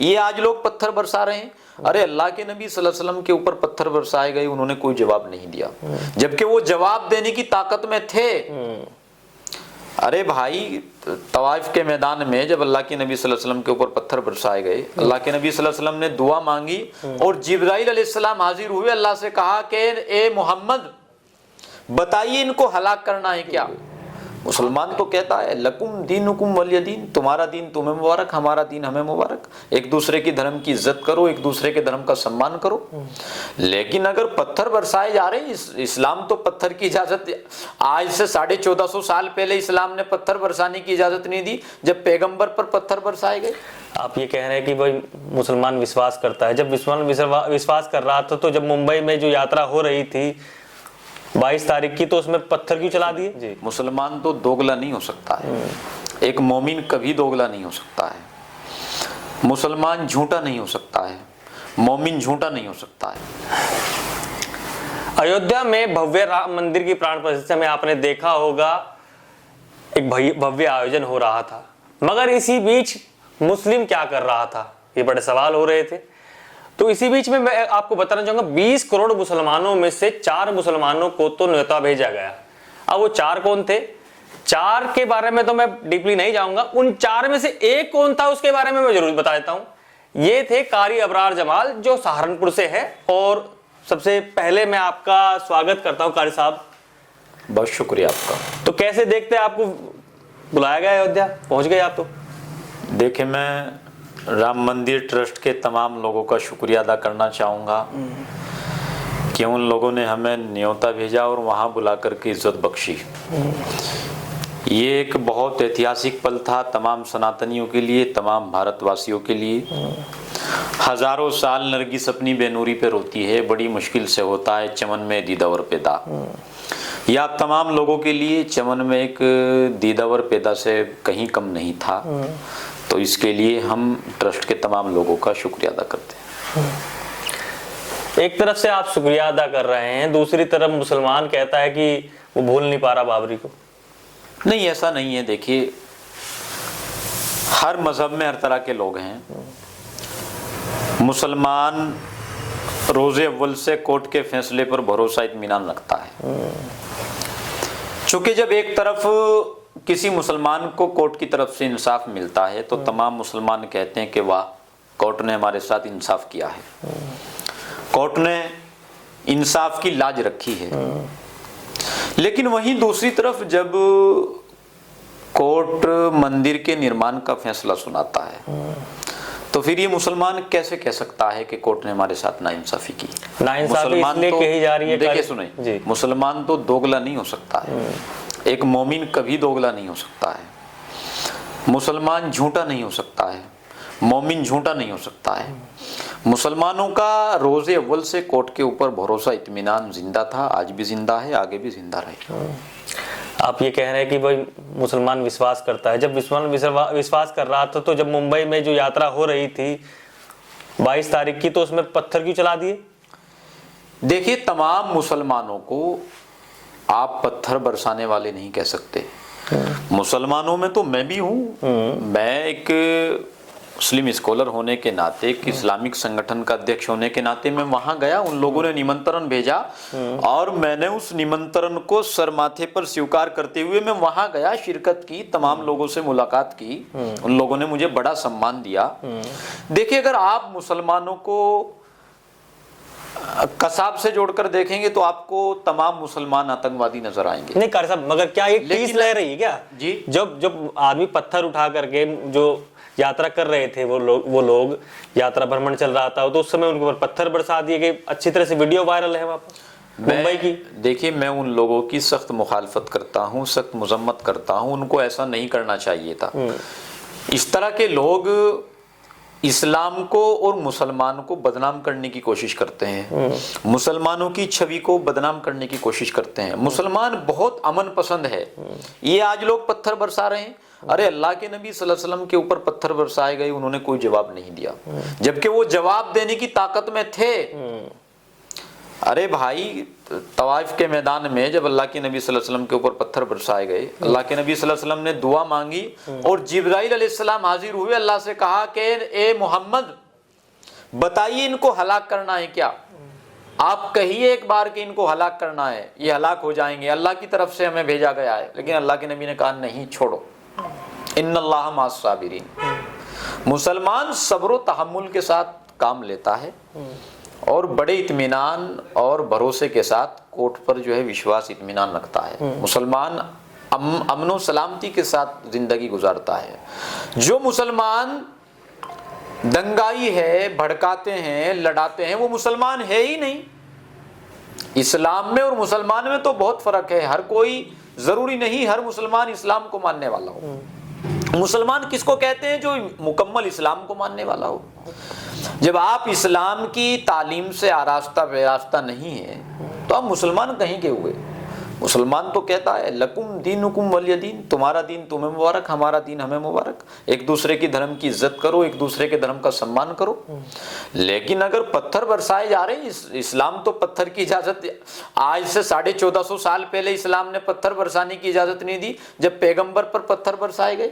ये आज लोग पत्थर बरसा रहे हैं। अरे अल्लाह के नबी सल्लल्लाहु अलैहि वसल्लम के ऊपर पत्थर बरसाए गए, उन्होंने कोई जवाब नहीं दिया, जबकि वो जवाब देने की ताकत में थे। अरे भाई, तवाइफ के मैदान में जब अल्लाह के नबी सल्लल्लाहु अलैहि वसल्लम के ऊपर पत्थर बरसाए गए, अल्लाह के नबी सल्लल्लाहु अलैहि वसल्लम ने दुआ मांगी और जिब्राइल अलैहिस्सलाम हाजिर हुए, अल्लाह से कहा कि ए मोहम्मद बताइए इनको हलाक करना है क्या। मुसलमान तो कहता है लकुम दीनुकुम वलिय दीन, तुम्हारा दीन तुम्हें मुबारक, हमारा दीन हमें मुबारक, एक दूसरे की धर्म की इज्जत करो, एक दूसरे के धर्म का सम्मान करो। लेकिन अगर पत्थर बरसाए जा रहे हैं, इस्लाम तो पत्थर की इजाजत, आज से 1450 साल पहले इस्लाम ने पत्थर बरसाने की इजाजत नहीं दी, जब पैगंबर पर पत्थर बरसाए गए। आप ये कह रहे हैं कि भाई मुसलमान विश्वास करता है, जब मुसलमान विश्वास कर रहा था तो जब मुंबई में जो यात्रा हो रही थी 22 तारीख की, तो उसमें पत्थर क्यों चला दिए? जी, मुसलमान तो दोगला नहीं हो सकता है, एक मोमिन कभी दोगला नहीं हो सकता है। मुसलमान झूठा नहीं हो सकता है, मोमिन झूठा नहीं हो सकता है। अयोध्या में भव्य राम मंदिर की प्राण प्रतिष्ठा में आपने देखा होगा एक भव्य आयोजन हो रहा था, मगर इसी बीच मुस्लिम क्या कर रहा था, ये बड़े सवाल हो रहे थे। तो इसी बीच में मैं आपको बताना चाहूंगा 20 करोड़ मुसलमानों में से 4 मुसलमानों को तो न्योता भेजा गया। अब वो 4 कौन थे, 4 के बारे में तो मैं डीपली नहीं जाऊंगा, उन 4 में से एक कौन था उसके बारे में मैं जरूर बता देता हूं। ये थे कारी अबरार जमाल, जो सहारनपुर से है। और सबसे पहले मैं आपका स्वागत करता हूं कारी साहब। बहुत शुक्रिया आपका। तो कैसे देखते हैं, आपको बुलाया गया अयोध्या, पहुंच गए आप? तो देखिए, मैं राम मंदिर ट्रस्ट के तमाम लोगों का शुक्रिया अदा करना चाहूँगा कि उन लोगों ने हमें न्योता भेजा और वहाँ बुला करके इज्जत बख्शी। ये एक बहुत ऐतिहासिक पल था तमाम सनातनियों के लिए, तमाम भारतवासियों के लिए। हजारों साल नरगिस अपनी बेनूरी पे रोती है, बड़ी मुश्किल से होता है चमन में दीदावर पैदा। या तमाम लोगों के लिए चमन में एक दीदावर पैदा से कहीं कम नहीं था। तो इसके लिए हम ट्रस्ट के तमाम लोगों का शुक्रिया अदा करते हैं। एक तरफ से आप शुक्रिया अदा कर रहे हैं, दूसरी तरफ मुसलमान कहता है कि वो भूल नहीं पा रहा बाबरी को। नहीं, ऐसा नहीं है। देखिए, हर मजहब में हर तरह के लोग हैं। मुसलमान रोजे अव्वल से कोर्ट के फैसले पर भरोसा इत्मीनान रखता है। चूंकि जब एक तरफ किसी मुसलमान को कोर्ट की तरफ से इंसाफ मिलता है तो तमाम मुसलमान कहते हैं कि वाह, कोर्ट ने हमारे साथ इंसाफ किया है, कोर्ट ने इंसाफ की लाज रखी है। लेकिन वहीं दूसरी तरफ जब कोर्ट मंदिर के निर्माण का फैसला सुनाता है तो फिर ये मुसलमान कैसे कह सकता है कि कोर्ट ने हमारे साथ नाइंसाफी की? मुसलमान तो कही जा रही है। देखिए सुनिए, मुसलमान तो दोगला नहीं हो सकता है, एक मोमिन कभी दोगला नहीं हो सकता है। मुसलमान झूठा नहीं हो सकता है, मोमिन झूठा नहीं हो सकता है। मुसलमानों का रोजे अव्वल से कोर्ट के ऊपर भरोसा इत्मीनान जिंदा था, आज भी जिंदा है, आगे भी जिंदा रहेगा। आप ये कह रहे हैं कि भाई मुसलमान विश्वास करता है, जब मुसलमान विश्वास कर रहा था तो जब मुंबई में जो यात्रा हो रही थी 22 तारीख की, तो उसमें पत्थर क्यों चला दिए? देखिए, तमाम मुसलमानों को आप पत्थर बरसाने वाले नहीं कह सकते। मुसलमानों में तो मैं भी हूँ। मैं एक मुस्लिम स्कॉलर होने के नाते, एक इस्लामिक संगठन का अध्यक्ष होने के नाते मैं वहां गया, उन लोगों ने निमंत्रण भेजा और मैंने उस निमंत्रण को सर माथे पर स्वीकार करते हुए मैं वहां गया, शिरकत की, तमाम लोगों से मुलाकात की। उन लोगों ने मुझे बड़ा सम्मान दिया। देखिए, अगर आप मुसलमानों को कसाब से जोड़कर देखेंगे तो आपको तमाम मुसलमान आतंकवादी नजर आएंगे। नहीं कार साहब, मगर क्या एक टीस लह रही है क्या? जी, जब आदमी पत्थर उठा करके जो यात्रा कर रहे थे वो लोग यात्रा भ्रमण चल रहा था, तो उस समय उनके ऊपर पत्थर बरसा दिए गए। अच्छी तरह से वीडियो वायरल है वहां पर मुंबई की। देखिए, मैं उन लोगों की सख्त मुखालफत करता हूँ, सख्त मजम्मत करता हूँ। उनको ऐसा नहीं करना चाहिए था। इस तरह के लोग इस्लाम को और मुसलमान को बदनाम करने की कोशिश करते हैं, मुसलमानों की छवि को बदनाम करने की कोशिश करते हैं। मुसलमान बहुत अमन पसंद है। ये आज लोग पत्थर बरसा रहे हैं। अरे अल्लाह के नबी सल्लल्लाहु अलैहि वसल्लम के ऊपर पत्थर बरसाए गए, उन्होंने कोई जवाब नहीं दिया, जबकि वो जवाब देने की ताकत में थे। अरे भाई, तवाइफ के मैदान में जब अल्लाह के नबी सल्लल्लाहु अलैहि वसल्लम के ऊपर पत्थर बरसाए गए, अल्लाह के नबी सल्लल्लाहु अलैहि वसल्लम ने दुआ मांगी और जिब्राइल अलैहिस्सलाम हाजिर हुए, अल्लाह से कहा कि ए मोहम्मद बताइए इनको हलाक करना है क्या? आप कहिए एक बार कि इनको हलाक करना है, ये हलाक हो जाएंगे, अल्लाह की तरफ से हमें भेजा गया है। लेकिन अल्लाह के नबी ने कहा नहीं, छोड़ो, इन्नल्लाह मास साबिरीन। मुसलमान सब्र तहम्मुल के साथ काम लेता है और बड़े इत्मीनान और भरोसे के साथ कोर्ट पर जो है विश्वास इत्मीनान रखता है। मुसलमान अमन सलामती के साथ जिंदगी गुजारता है। जो मुसलमान दंगाई है, भड़काते हैं, लड़ाते हैं, वो मुसलमान है ही नहीं। इस्लाम में और मुसलमान में तो बहुत फर्क है। हर कोई, जरूरी नहीं हर मुसलमान इस्लाम को मानने वाला हो। मुसलमान किसको कहते हैं? जो मुकम्मल इस्लाम को मानने वाला हो। जब आप इस्लाम की तालीम से आरास्ता बेरास्ता नहीं है तो आप मुसलमान कहीं के हुए? मुसलमान तो कहता है लकुम दीनुकुम वलिय दीन, तुम्हारा दीन तुम्हें मुबारक, हमारा दीन हमें मुबारक। एक दूसरे की धर्म की इज्जत करो, एक दूसरे के धर्म का सम्मान करो। लेकिन अगर पत्थर बरसाए जा रहे हैं, इस्लाम तो पत्थर की इजाजत, आज से 1450 साल पहले इस्लाम ने पत्थर बरसाने की इजाजत नहीं दी जब पैगंबर पर पत्थर बरसाए गए।